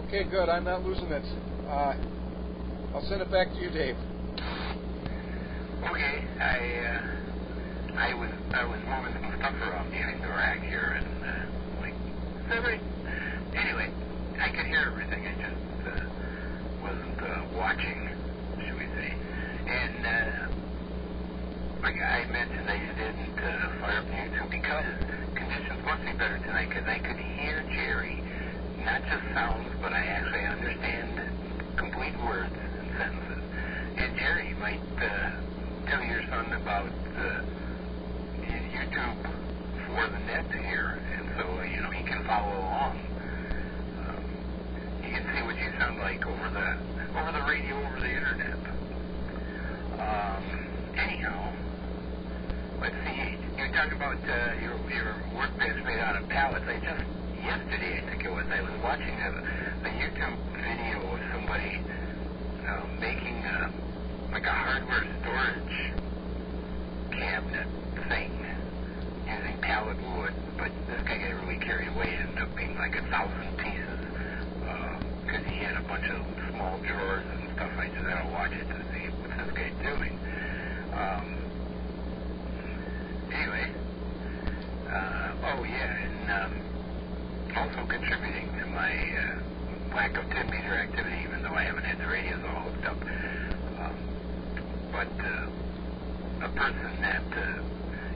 [SPEAKER 1] Okay, good. I'm not losing it. I'll send it back to you, Dave.
[SPEAKER 2] Okay, I was moving some stuff around behind the rack here, and anyway, I could hear everything. I just wasn't watching, should we say. And like I mentioned, I didn't fire up YouTube because conditions must be better tonight, because I could hear Jerry, not just sounds, but I actually understand complete words and sentences. And Jerry might tell your son about YouTube for the net here, and so he can follow along. You can see what you sound like over the radio, over the internet. Anyhow, let's see. You were talking about your workbench made out of pallets. Yesterday, I think it was, I was watching a YouTube video of somebody making like a hardware storage cabinet thing using pallet wood, but this guy got really carried away. It ended up being like 1,000 pieces. Because he had a bunch of small drawers and stuff. I just had to watch it to see what this guy's doing. Anyway, and also contributing to my lack of 10-meter activity, even though I haven't had the radios all hooked up. But a person that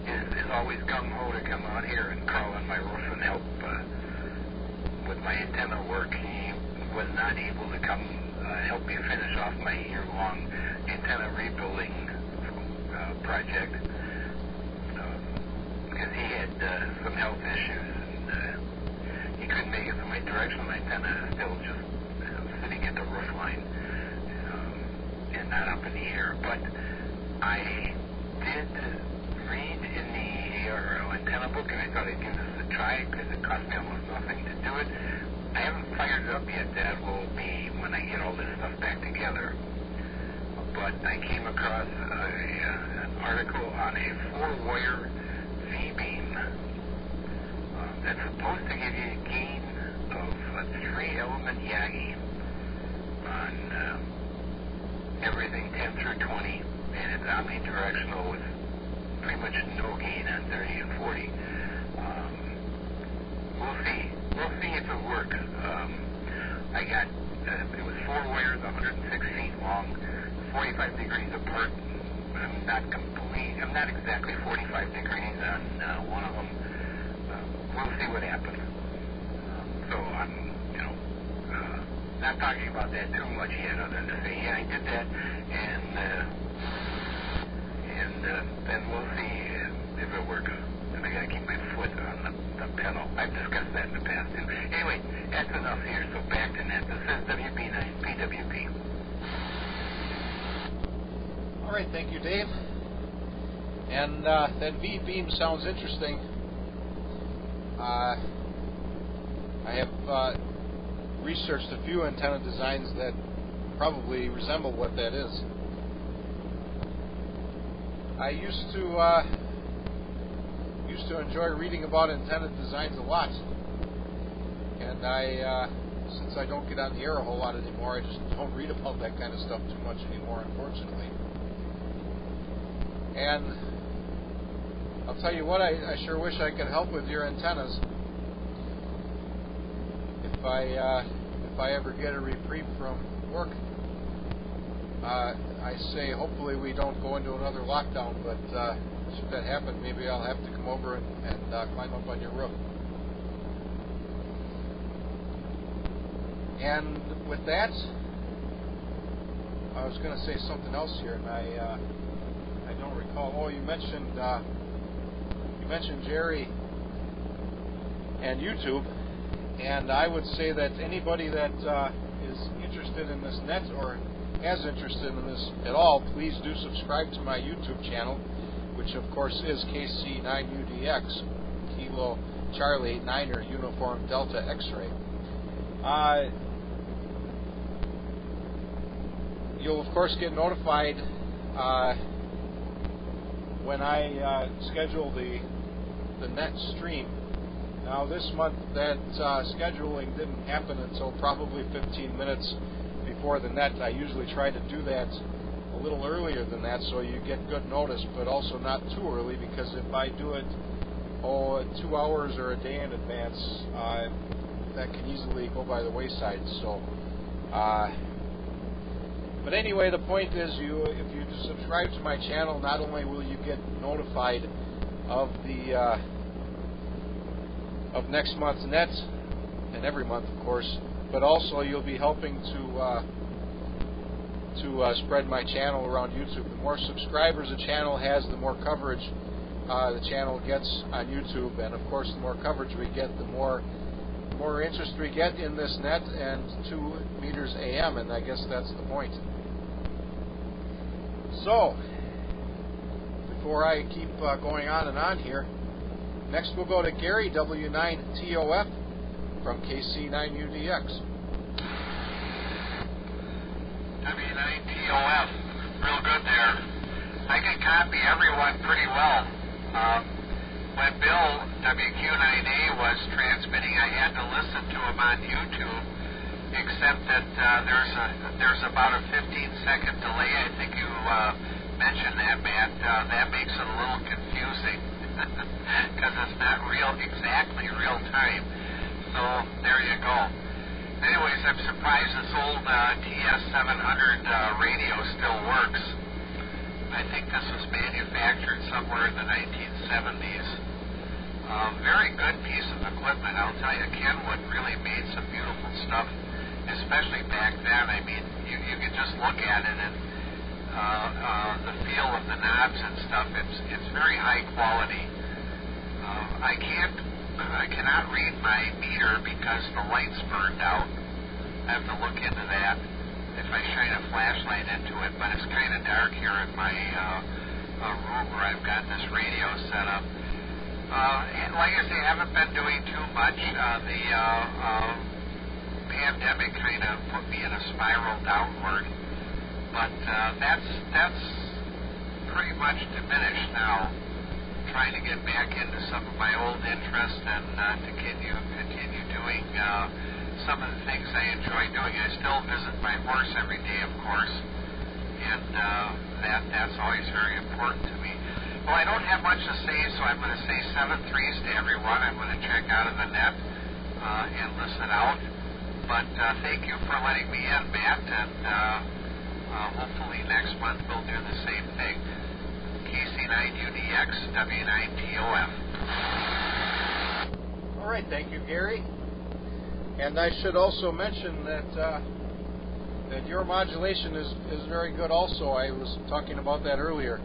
[SPEAKER 2] is always gung-ho to come out here and crawl on my roof and help with my antenna work. He was not able to come help me finish off my year-long antenna rebuilding project because he had some health issues, and he couldn't make it, so my directional antenna is still just sitting at the roof line and not up in the air. But I did read in the ARL antenna book, and I thought I'd give this a try because it cost me almost nothing to do it. I haven't fired it up yet. That will be when I get all this stuff back together. But I came across an article on a 4-wire V-beam that's supposed to give you a gain of of a 3-element Yagi on everything 10 through 20, and it's omnidirectional with pretty much no gain on 30 and 40. We'll see if it works. I got, it was 4 wires, 106 feet long, 45 degrees apart. I'm not exactly 45 degrees on one of them. We'll see what happens. So I'm, not talking about that too much yet, other than to say, yeah, I did that, and then we'll see if it works. And I gotta keep my foot on the pedal. I've discussed that in the past too. Anyway, that's enough here. So back to net. This is WB9PWP.
[SPEAKER 1] All right, thank you, Dave. And that V-beam sounds interesting. I have researched a few antenna designs that probably resemble what that is. I used to enjoy reading about antenna designs a lot, and since I don't get on the air a whole lot anymore, I just don't read about that kind of stuff too much anymore, unfortunately. And I'll tell you what, I sure wish I could help with your antennas. If I ever get a reprieve from work, I say hopefully we don't go into another lockdown, but should that happen, maybe I'll have to come over and climb up on your roof. And with that, I was going to say something else here, and I don't recall. Oh, you mentioned Jerry and YouTube, and I would say that anybody that is interested in this net or as interested in this at all, please do subscribe to my YouTube channel, which of course is KC9UDX, Kilo Charlie 9er Uniform Delta X-Ray. You'll of course get notified when I schedule the net stream. Now this month that scheduling didn't happen until probably 15 minutes before the net. I usually try to do that a little earlier than that so you get good notice, but also not too early, because if I do it 2 hours or a day in advance, that can easily go by the wayside. So but anyway, the point is, if you subscribe to my channel, not only will you get notified of the of next month's net, and every month, of course, but also you'll be helping to spread my channel around YouTube. The more subscribers a channel has, the more coverage the channel gets on YouTube, and of course, the more coverage we get, the more interest we get in this net and 2 meters AM, and I guess that's the point. So, before I keep going on and on here, next we'll go to Gary, W9TOF, from KC9UDX.
[SPEAKER 2] W9TOF, real good there. I can copy everyone pretty well. When Bill, WQ9A, was transmitting, I had to listen to him on YouTube, except that there's about a 15-second delay. I think you mentioned that, Matt. That makes it a little confusing because it's not exactly real time. So there you go. Anyways, I'm surprised this old TS700 radio still works. I think this was manufactured somewhere in the 1970s. Very good piece of equipment. I'll tell you, Kenwood really made some beautiful stuff, especially back then. I mean, you could just look at it and the feel of the knobs and stuff. It's very high quality. I cannot read my meter because the light's burned out. I have to look into that if I shine a flashlight into it, but it's kind of dark here in my room where I've got this radio set up. Like I say, I haven't been doing too much. The pandemic kind of put me in a spiral downward, but that's pretty much diminished now. Trying to get back into some of my old interests and to continue doing
[SPEAKER 3] some of the things I enjoy doing. I still visit my horse every day, of course, and that's always very important to me. Well, I don't have much to say, so I'm going to say 7 threes to everyone. I'm going to check out of the net and listen out. But thank you for letting me in, Matt, and hopefully next month we'll do the same thing. KC9UDX, W9TOF.
[SPEAKER 1] All right, thank you, Gary. And I should also mention that that your modulation is very good also. I was talking about that earlier.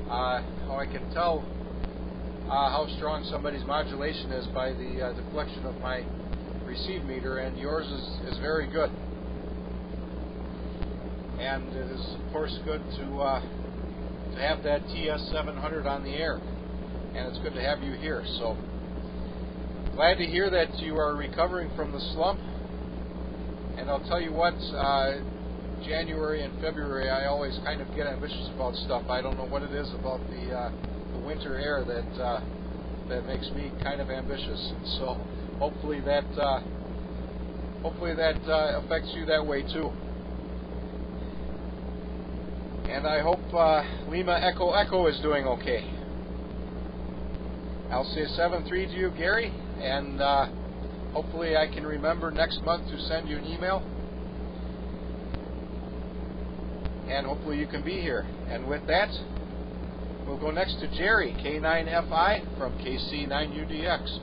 [SPEAKER 1] How I can tell how strong somebody's modulation is by the deflection of my receive meter, and yours is very good. And it is, of course, good to have that TS700 on the air, and it's good to have you here. So glad to hear that you are recovering from the slump. And I'll tell you what, January and February, I always kind of get ambitious about stuff. I don't know what it is about the winter air that makes me kind of ambitious. So hopefully that affects you that way too. And I hope Lima Echo Echo is doing okay. I'll say 7-3 to you, Gary, and hopefully I can remember next month to send you an email. And hopefully you can be here. And with that, we'll go next to Jerry, K9FI from KC9UDX.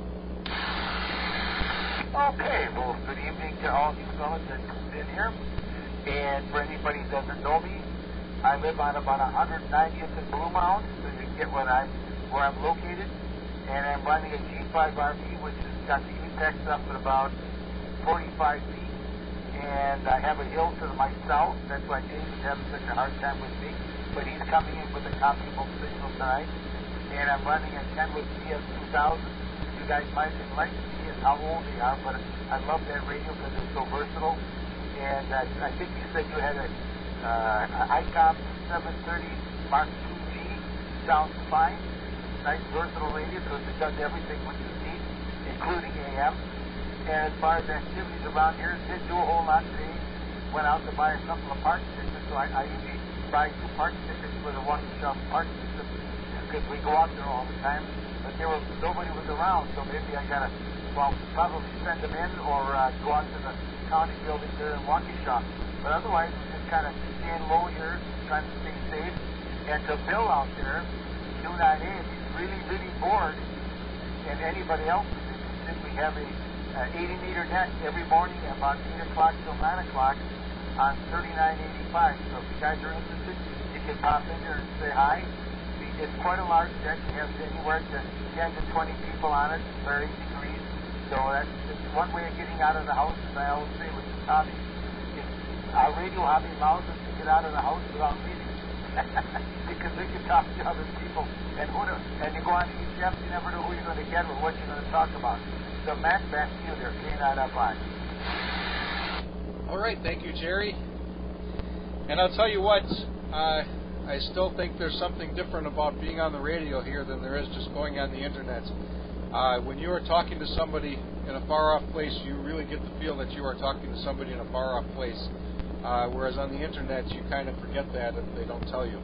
[SPEAKER 5] Okay, well, good evening to all you fellas that come in here. And for anybody who doesn't know me, I live on about 190th and Blue Mound, so you can get where I'm located. And I'm running a G5RV, which has got the apex up at about 45 feet. And I have a hill to my south. That's why James is having such a hard time with me. But he's coming in with a comparable signal tonight. And I'm running a 10 with CS2000. You guys might like to see how old they are, but I love that radio because it's so versatile. And I think you said you had a ICOM 730 Mark IIG. Sounds fine. Nice versatile radio because it does everything what you need, including AM. And as far as activities around here, didn't do a whole lot today. Went out to buy a couple of park tickets, so I usually buy 2 park tickets for the one-shop park system because we go out there all the time. But nobody was around, so maybe I gotta, probably send them in or go out to the county building there in Waukesha. But otherwise, we're just kind of staying low here, trying to stay safe. And to Bill out there, Q9A, if he's really, really bored, and anybody else is interested, we have a 80-meter net every morning at about 8 o'clock till 9 o'clock on 3985. So if you guys are interested, you can pop in there and say hi. It's quite a large deck. It has anywhere to 10 to 20 people on it, 30 degrees. So that's one way of getting out of the house, as I always say with this hobby. Our radio hobby allows us to get out of the house without leaving. Because we can talk to other people. And you go on to each app, you never know who you're going to get or what you're going to talk about. So, Matt, back to you there, K9FI.
[SPEAKER 1] All right, thank you, Jerry. And I'll tell you what, I still think there's something different about being on the radio here than there is just going on the internet. When you are talking to somebody in a far-off place, you really get the feel that you are talking to somebody in a far-off place. Whereas on the internet, you kind of forget that if they don't tell you.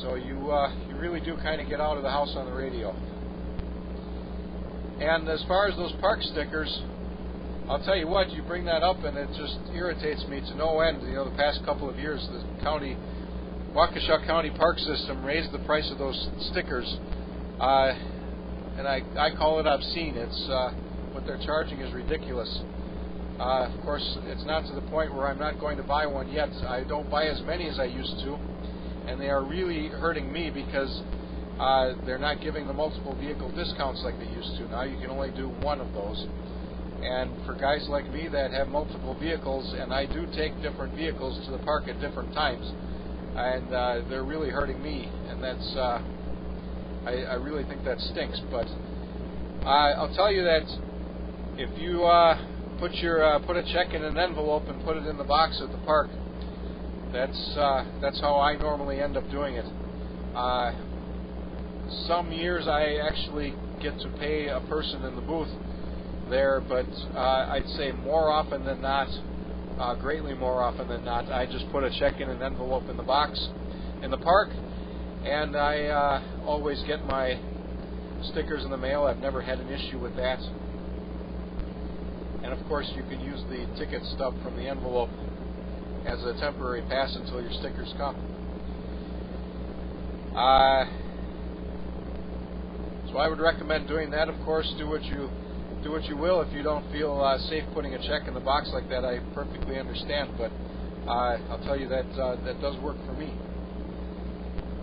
[SPEAKER 1] So you really do kind of get out of the house on the radio. And as far as those park stickers, I'll tell you what, you bring that up and it just irritates me to no end. You know, the past couple of years, the Waukesha County Park System raised the price of those stickers, and I call it obscene. It's what they're charging is ridiculous. Of course, it's not to the point where I'm not going to buy one yet. I don't buy as many as I used to, and they are really hurting me because they're not giving the multiple vehicle discounts like they used to. Now you can only do one of those. And for guys like me that have multiple vehicles, and I do take different vehicles to the park at different times, and they're really hurting me, and that's I really think that stinks. But I'll tell you that if you put a check in an envelope and put it in the box at the park, that's how I normally end up doing it. Some years I actually get to pay a person in the booth there, but I'd say more often than not, greatly more often than not, I just put a check in an envelope in the box in the park, and I always get my stickers in the mail. I've never had an issue with that. And of course, you can use the ticket stub from the envelope as a temporary pass until your stickers come. So I would recommend doing that. Of course, do what you will. If you don't feel safe putting a check in the box like that, I perfectly understand. But I'll tell you that that does work for me.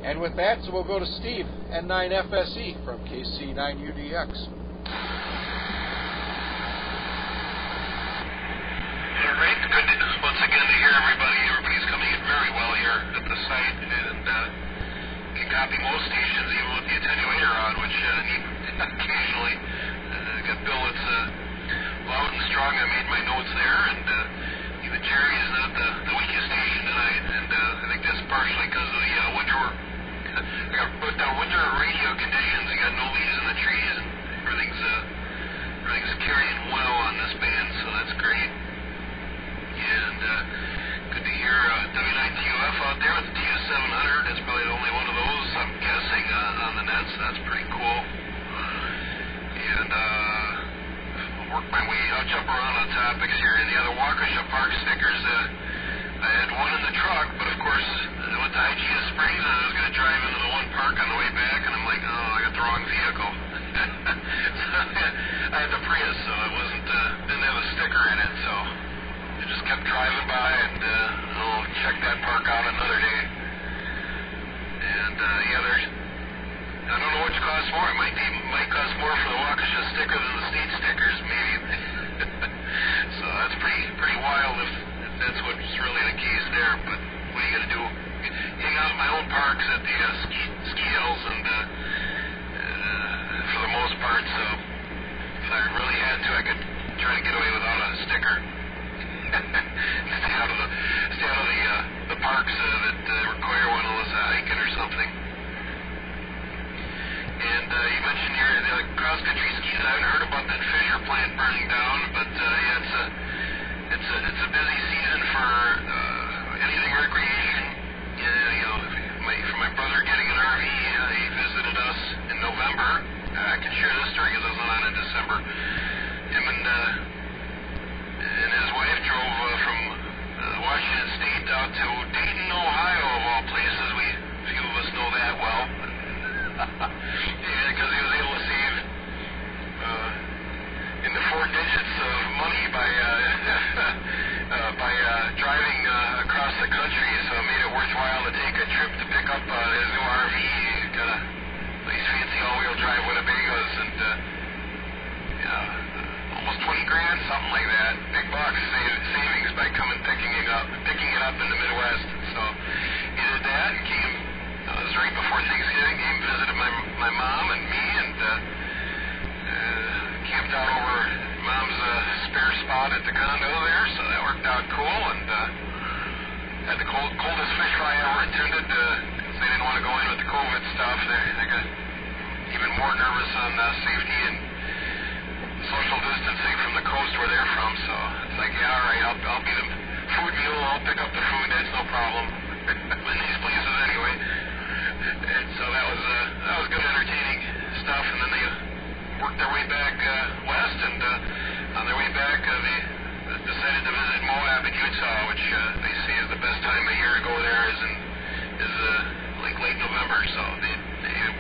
[SPEAKER 1] And with that, so we'll go to Steve, N9FSE from KC9UDX.
[SPEAKER 3] All right, good once again to hear everybody. Everybody's coming in very well here at the site, and can copy most stations even with the attenuator on, which occasionally got Bill that's loud and strong. I made my notes there, and even Jerry is not the weakest station tonight, and I think that's partially because of the winter. I got put down winter radio conditions. You got no leaves in the trees, and everything's carrying well on this band, so that's great. And good to hear W9TUF out there with the TS700. That's probably the only one of those, I'm guessing, on the net, so that's pretty cool. And I'll work my way, I'll jump around on topics here. And the other Waukesha Park stickers, I had one in the truck, but of course, I went to Hygiena Springs and I was going to drive into the one park on the way back, and I'm like, oh, I got the wrong vehicle. I had the Prius, so I didn't have a sticker in it, so I just kept driving by, and I'll check that park out another day. And I don't know which costs more. It might cost more for the Waukesha sticker than the state stickers, maybe. So that's pretty wild if that's what's really the case there. But what are you gonna do? Hang out in my own parks at the ski hills, and for the most part. So if I really had to, I could try to get away without a sticker. Stay out of the parks that require one unless I'm hiking or something. And you mentioned the cross-country skis. I haven't heard about that Fisher plant burning down, but yeah, it's a busy season for anything recreation. For my brother getting an RV, he visited us in November. I can share this story because I was on in December. Him and his wife drove from Washington State out to Dayton, Ohio, of all places. Few of us know that well. Yeah, because he was able to save in the 4 digits of money by driving across the country, so it made it worthwhile to take a trip to pick up his new RV. He's got these fancy all-wheel drive Winnebagos, and almost 20 grand, something like that. Big bucks savings by picking it up in the Midwest. So he did that and came. It was right before Thanksgiving. Came visited my mom and me, and camped out over Mom's spare spot at the condo there. So that worked out cool, and had the coldest fish fry I ever attended. Because they didn't want to go in with the COVID stuff. They got even more nervous on safety and social distancing from the coast where they're from. So it's like, yeah, all right, I'll be the food mule. I'll pick up the food. That's no problem. In these places anyway. And so that was good, entertaining stuff. And then they worked their way back west, and on their way back, they decided to visit Moab in Utah, which they say is the best time of year to go there. Is like late November. So they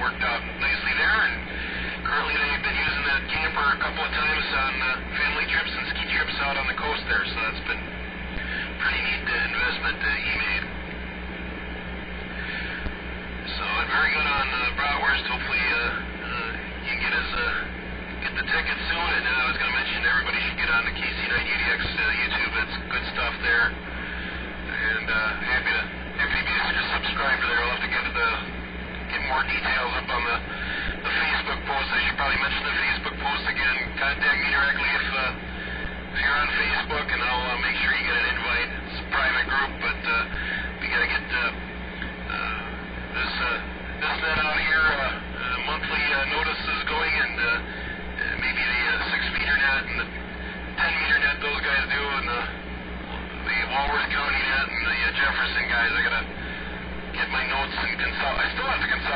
[SPEAKER 3] worked out nicely there, and currently they've been using that camper a couple of times on family trips and ski trips out on the coast there. So that's been pretty neat investment he made. So very good on Bratwurst. Hopefully you can get the tickets soon. And I was going to mention everybody should get on the KC9UDX YouTube. It's good stuff there. And happy to be a subscriber there. I'll have to get more details up on the Facebook post. I should probably mention the Facebook post again. Contact me directly if you're on Facebook, and I'll make sure you get an invite. It's a private group, but we got to get this net out here, monthly notices going, and maybe the 6-meter net and the Jefferson guys. I got to get my notes and consult. I still have to consult